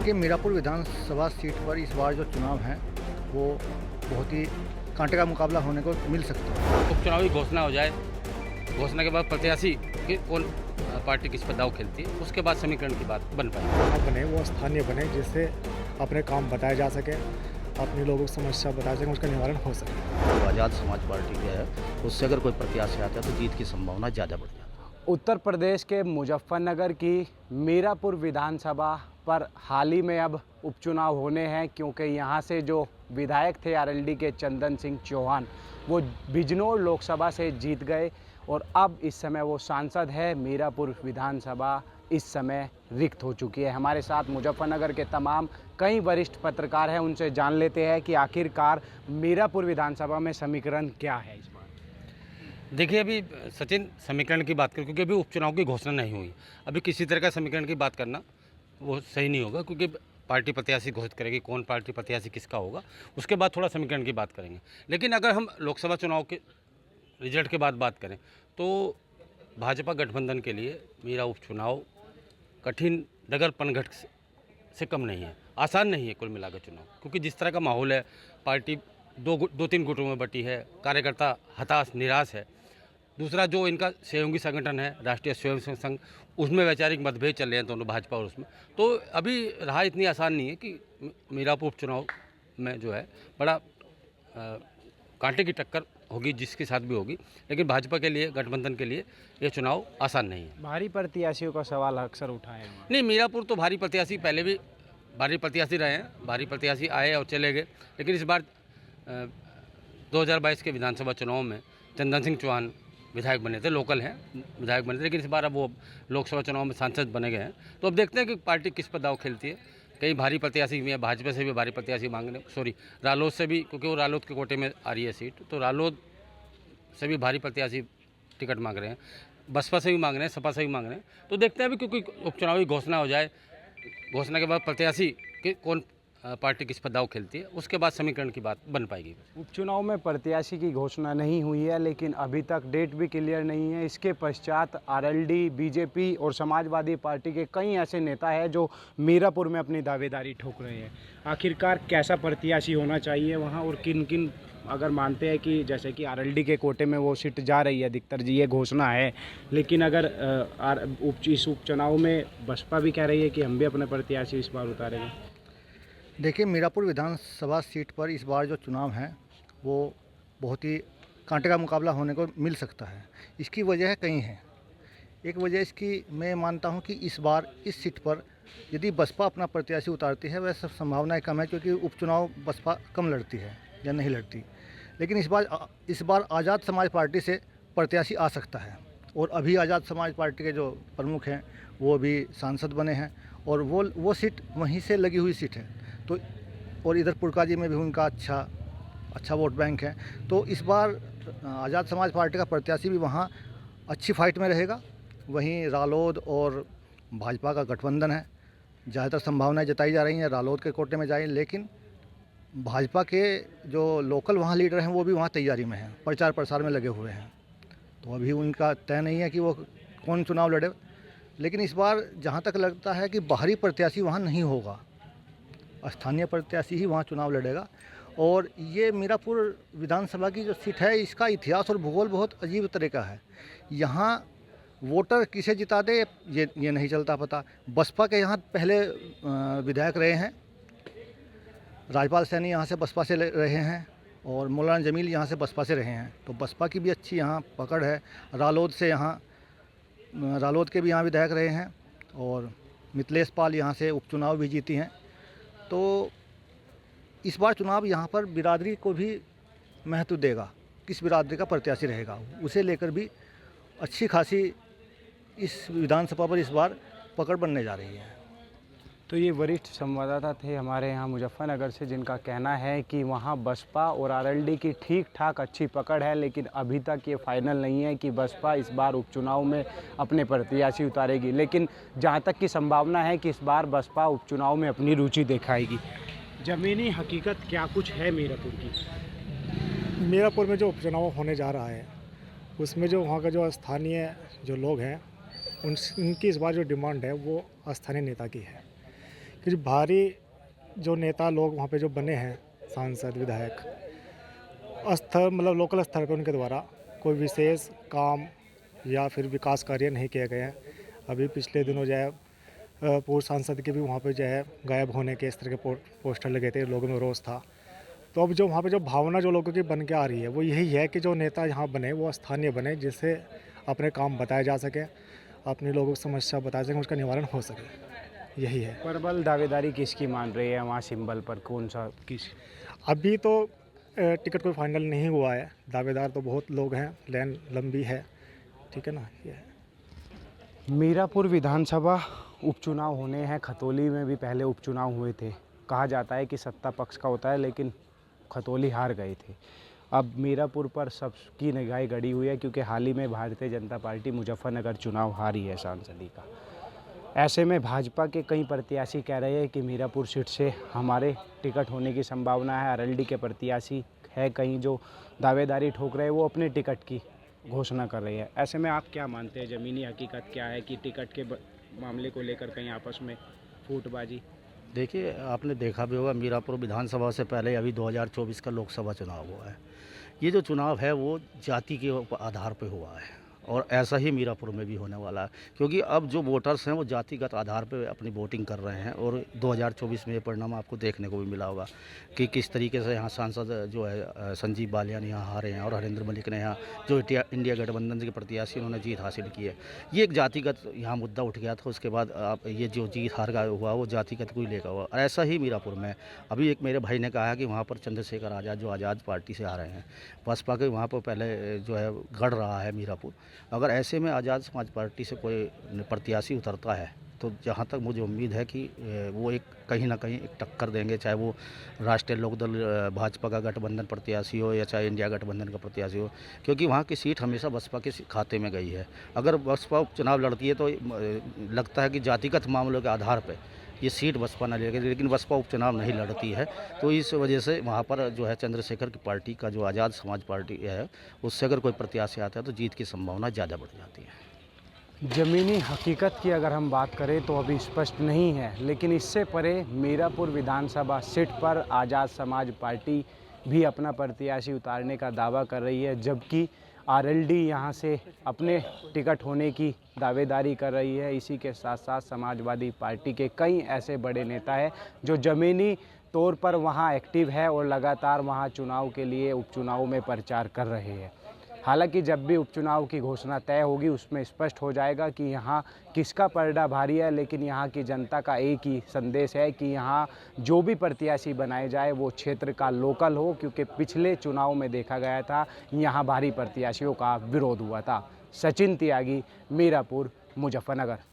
कि मीरापुर विधानसभा सीट पर इस बार जो चुनाव हैं वो बहुत ही कांटे का मुकाबला होने को मिल सकता है। उपचुनाव की घोषणा हो जाए, घोषणा के बाद प्रत्याशी कि कौन पार्टी किस पर दाव खेलती है, उसके बाद समीकरण की बात बन पाए। चुनाव बने वो स्थानीय बने, जिससे अपने काम बताए जा सके, अपनी लोगों की समस्या बता सकें, उसका निवारण हो सके। जो आज़ाद समाज पार्टी के है उससे अगर कोई प्रत्याशी आता है तो जीत की संभावना ज़्यादा बढ़ जाती है। उत्तर प्रदेश के मुजफ्फरनगर की मीरापुर विधानसभा पर हाल ही में अब उपचुनाव होने हैं, क्योंकि यहाँ से जो विधायक थे आरएलडी के चंदन सिंह चौहान, वो बिजनौर लोकसभा से जीत गए और अब इस समय वो सांसद है। मीरापुर विधानसभा इस समय रिक्त हो चुकी है। हमारे साथ मुजफ्फरनगर के तमाम कई वरिष्ठ पत्रकार हैं, उनसे जान लेते हैं कि आखिरकार मीरापुर विधानसभा में समीकरण क्या है इस बार। देखिए, अभी सचिन समीकरण की बात करें, क्योंकि अभी उपचुनाव की घोषणा नहीं हुई। अभी किसी तरह का समीकरण की बात करना वो सही नहीं होगा, क्योंकि पार्टी प्रत्याशी घोषित करेगी कौन पार्टी प्रत्याशी किसका होगा, उसके बाद थोड़ा समीकरण की बात करेंगे। लेकिन अगर हम लोकसभा चुनाव के रिजल्ट के बाद बात करें तो भाजपा गठबंधन के लिए मेरा उपचुनाव कठिन डगर पनघट से कम नहीं है, आसान नहीं है कुल मिलाकर चुनाव, क्योंकि जिस तरह का माहौल है, पार्टी दो तीन गुटों में बटी है, कार्यकर्ता हताश निराश है। दूसरा, जो इनका सहयोगी संगठन है राष्ट्रीय स्वयंसेवक संघ, उसमें वैचारिक मतभेद चल रहे हैं दोनों, भाजपा और उसमें। तो अभी राह इतनी आसान नहीं है कि मीरापुर उपचुनाव में जो है बड़ा कांटे की टक्कर होगी, जिसके साथ भी होगी। लेकिन भाजपा के लिए, गठबंधन के लिए ये चुनाव आसान नहीं है। भारी प्रत्याशियों का सवाल अक्सर उठाए हैं। नहीं, मीरापुर तो भारी प्रत्याशी पहले भी भारी प्रत्याशी रहे हैं, भारी प्रत्याशी आए और चले गए। लेकिन इस बार 2022 के विधानसभा चुनाव में चंदन सिंह चौहान विधायक बने थे, लोकल हैं, विधायक बने थे, लेकिन इस बार अब वो लोकसभा चुनाव में सांसद बने गए हैं। तो अब देखते हैं कि पार्टी किस पर दाव खेलती है। कई भारी प्रत्याशी भी हैं, भाजपा से भी भारी प्रत्याशी रालोद से भी, क्योंकि वो रालोद के कोटे में आ रही है सीट, तो रालोद से भी भारी प्रत्याशी टिकट मांग रहे हैं, बसपा से भी मांग रहे हैं, सपा से भी मांग रहे हैं। तो देखते हैं अभी, क्योंकि उपचुनाव की घोषणा हो जाए, घोषणा के बाद प्रत्याशी कि कौन पार्टी किस पर दाव खेलती है, उसके बाद समीकरण की बात बन पाएगी। उपचुनाव में प्रत्याशी की घोषणा नहीं हुई है, लेकिन अभी तक डेट भी क्लियर नहीं है। इसके पश्चात आरएलडी, बीजेपी और समाजवादी पार्टी के कई ऐसे नेता हैं जो मीरापुर में अपनी दावेदारी ठोक रहे हैं। आखिरकार कैसा प्रत्याशी होना चाहिए वहाँ, और किन किन, अगर मानते हैं कि जैसे कि आरएलडी के कोटे में वो सीट जा रही है अधिकतर, जी ये घोषणा है, लेकिन अगर इस उपचुनाव में बसपा भी कह रही है कि हम भी अपने प्रत्याशी इस बार उतारेंगे। देखिए, मीरापुर विधानसभा सीट पर इस बार जो चुनाव हैं वो बहुत ही कांटे का मुकाबला होने को मिल सकता है। इसकी वजह कई हैं। एक वजह इसकी मैं मानता हूं कि इस बार इस सीट पर यदि बसपा अपना प्रत्याशी उतारती है, वह सब संभावनाएं कम है, क्योंकि उपचुनाव बसपा कम लड़ती है या नहीं लड़ती। लेकिन इस बार आज़ाद समाज पार्टी से प्रत्याशी आ सकता है, और अभी आज़ाद समाज पार्टी के जो प्रमुख हैं वो भी सांसद बने हैं, और वो सीट वहीं से लगी हुई सीट है। तो और इधर पुरकाजी में भी उनका अच्छा वोट बैंक है। तो इस बार आज़ाद समाज पार्टी का प्रत्याशी भी वहाँ अच्छी फाइट में रहेगा। वहीं रालोद और भाजपा का गठबंधन है, ज़्यादातर संभावनाएं जताई जा रही हैं रालोद के कोटे में जाए, लेकिन भाजपा के जो लोकल वहाँ लीडर हैं वो भी वहाँ तैयारी में हैं, प्रचार प्रसार में लगे हुए हैं। तो अभी उनका तय नहीं है कि वो कौन चुनाव लड़े। लेकिन इस बार जहाँ तक लगता है कि बाहरी प्रत्याशी वहाँ नहीं होगा, स्थानीय प्रत्याशी ही वहाँ चुनाव लड़ेगा। और ये मीरापुर विधानसभा की जो सीट है, इसका इतिहास और भूगोल बहुत अजीब तरह का है। यहाँ वोटर किसे जिता दे ये नहीं चलता पता। बसपा के यहाँ पहले विधायक रहे हैं, राजपाल सैनी यहाँ से बसपा से रहे हैं, और मौलाना जमील यहाँ से बसपा से रहे हैं। तो बसपा की भी अच्छी यहाँ पकड़ है। रालोद के भी यहाँ विधायक रहे हैं, और मिथिलेश पाल यहाँ से उपचुनाव भी जीती हैं। तो इस बार चुनाव यहाँ पर बिरादरी को भी महत्व देगा, किस बिरादरी का प्रत्याशी रहेगा उसे लेकर भी अच्छी खासी इस विधानसभा पर इस बार पकड़ बनने जा रही है। तो ये वरिष्ठ संवाददाता थे हमारे यहाँ मुजफ्फरनगर से, जिनका कहना है कि वहाँ बसपा और आरएलडी की ठीक ठाक अच्छी पकड़ है, लेकिन अभी तक ये फाइनल नहीं है कि बसपा इस बार उपचुनाव में अपने प्रत्याशी उतारेगी। लेकिन जहाँ तक की संभावना है कि इस बार बसपा उपचुनाव में अपनी रुचि दिखाएगी। ज़मीनी हकीकत क्या कुछ है मीरापुर की? मीरापुर में जो उपचुनाव होने जा रहा है उसमें जो वहाँ का जो स्थानीय जो लोग हैं उनकी इस बार जो डिमांड है वो स्थानीय नेता की है, कि जो भारी जो नेता लोग वहाँ पे जो बने हैं, सांसद विधायक, स्तर मतलब लोकल स्तर पर उनके द्वारा कोई विशेष काम या फिर विकास कार्य नहीं किए गए हैं। अभी पिछले दिनों जो है पूर्व सांसद के भी वहाँ पे जो है गायब होने के इस तरह के पोस्टर लगे थे, लोगों में रोष था। तो अब जो वहाँ पे जो भावना जो लोगों की बन के आ रही है वो यही है कि जो नेता यहाँ बने वो स्थानीय बने, जिससे अपने काम बताए जा सके, अपने लोगों की समस्या बता सकें, उसका निवारण हो सके, यही है। प्रबल दावेदारी किसकी मान रही है वहाँ सिंबल पर, कौन सा किस? अभी तो टिकट कोई फाइनल नहीं हुआ है, दावेदार तो बहुत लोग हैं, लाइन लंबी है, ठीक है ना। ये है। मीरापुर विधानसभा उपचुनाव होने हैं। खतौली में भी पहले उपचुनाव हुए थे। कहा जाता है कि सत्ता पक्ष का होता है, लेकिन खतौली हार गए थे। अब मीरापुर पर सबकी निगाहें गड़ी हुई है, क्योंकि हाल ही में भारतीय जनता पार्टी मुजफ्फरनगर चुनाव हारी है सांसदी का। ऐसे में भाजपा के कई प्रत्याशी कह रहे हैं कि मीरापुर सीट से हमारे टिकट होने की संभावना है। आरएलडी के प्रत्याशी है कहीं जो दावेदारी ठोक रहे हैं, वो अपने टिकट की घोषणा कर रही है। ऐसे में आप क्या मानते हैं, ज़मीनी हकीकत क्या है कि टिकट के मामले को लेकर कहीं आपस में फूटबाजी? देखिए, आपने देखा भी होगा, मीरापुर विधानसभा से पहले अभी 2024 का लोकसभा चुनाव हुआ है। ये जो चुनाव है वो जाति के आधार पर हुआ है, और ऐसा ही मीरापुर में भी होने वाला है, क्योंकि अब जो वोटर्स हैं वो जातिगत आधार पर अपनी वोटिंग कर रहे हैं। और 2024 में ये परिणाम आपको देखने को भी मिला होगा कि किस तरीके से यहाँ सांसद जो है संजीव बालियान यहाँ हारे हैं, और हरेंद्र मलिक ने यहाँ जो इंडिया गठबंधन के प्रत्याशी उन्होंने जीत हासिल की है। ये एक जातिगत यहाँ मुद्दा उठ गया था। उसके बाद आप ये जो जीत हार का हुआ वो जातिगत को ही लेकर हुआ। और ऐसा ही मीरापुर में अभी एक मेरे भाई ने कहा कि वहाँ पर चंद्रशेखर आज़ाद जो आज़ाद पार्टी से आ रहे हैं, बसपा के वहाँ पर पहले जो है गढ़ रहा है मीरापुर। अगर ऐसे में आज़ाद समाज पार्टी से कोई प्रत्याशी उतरता है तो जहाँ तक मुझे उम्मीद है कि वो एक कहीं ना कहीं एक टक्कर देंगे, चाहे वो राष्ट्रीय लोकदल भाजपा का गठबंधन प्रत्याशी हो या चाहे इंडिया गठबंधन का प्रत्याशी हो, क्योंकि वहाँ की सीट हमेशा बसपा के खाते में गई है। अगर बसपा उपचुनाव लड़ती है तो लगता है कि जातिगत मामलों के आधार पर ये सीट बसपा न लेगी, लेकिन बसपा उपचुनाव नहीं लड़ती है। तो इस वजह से वहाँ पर जो है चंद्रशेखर की पार्टी का जो आज़ाद समाज पार्टी है, उससे अगर कोई प्रत्याशी आता है तो जीत की संभावना ज़्यादा बढ़ जाती है। ज़मीनी हकीकत की अगर हम बात करें तो अभी स्पष्ट नहीं है, लेकिन इससे परे मीरापुर विधानसभा सीट पर आज़ाद समाज पार्टी भी अपना प्रत्याशी उतारने का दावा कर रही है, जबकि आरएलडी यहाँ से अपने टिकट होने की दावेदारी कर रही है। इसी के साथ साथ समाजवादी पार्टी के कई ऐसे बड़े नेता हैं जो ज़मीनी तौर पर वहाँ एक्टिव है और लगातार वहाँ चुनाव के लिए उपचुनाव में प्रचार कर रहे हैं। हालांकि जब भी उपचुनाव की घोषणा तय होगी उसमें स्पष्ट हो जाएगा कि यहाँ किसका पलड़ा भारी है, लेकिन यहाँ की जनता का एक ही संदेश है कि यहाँ जो भी प्रत्याशी बनाए जाए वो क्षेत्र का लोकल हो, क्योंकि पिछले चुनाव में देखा गया था यहाँ भारी प्रत्याशियों का विरोध हुआ था। सचिन त्यागी, मीरापुर, मुजफ्फरनगर।